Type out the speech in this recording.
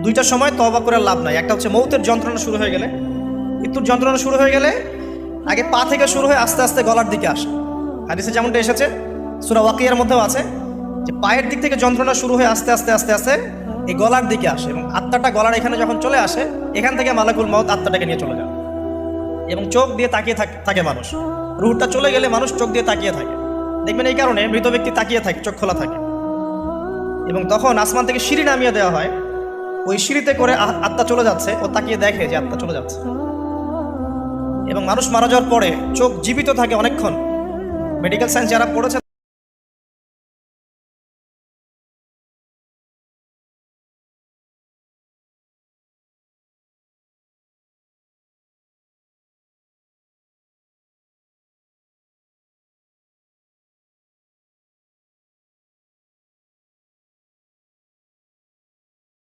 দুইটা সময় তওবা করে লাভ নাই। একটা হচ্ছে মৌতের যন্ত্রণা শুরু হয়ে গেলে, মৃত্যুর যন্ত্রণা শুরু হয়ে গেলে আগে পা থেকে শুরু হয়ে আস্তে আস্তে গলার দিকে আসে। হাদিসে যেমনটা এসেছে, সূরা ওয়াকিয়ার মধ্যেও আছে যে পায়ের দিক থেকে যন্ত্রণা শুরু হয়ে আস্তে আস্তে আস্তে আস্তে এই গলার দিকে আসে, এবং আত্মাটা গলার এখানে যখন চলে আসে, এখান থেকে মালাকুল মউত আত্মাটাকে নিয়ে চলে যায়। এবং চোখ দিয়ে তাকিয়ে থাকে মানুষ, রুহটা চলে গেলে মানুষ চোখ দিয়ে তাকিয়ে থাকে। দেখবেন এই কারণে মৃত ব্যক্তি তাকিয়ে থাকে, চোখ খোলা থাকে। এবং তখন আসমান থেকে সিঁড়ি নামিয়ে দেওয়া হয়, ওই সিঁড়িতে করে আত্মা চলে যাচ্ছে, ও তাকিয়ে দেখে যে আত্মা চলে যাচ্ছে। এবং মানুষ মারা যাওয়ার পরে চোখ জীবিত থাকে অনেকক্ষণ। মেডিকেল সায়েন্স যারা পড়েছে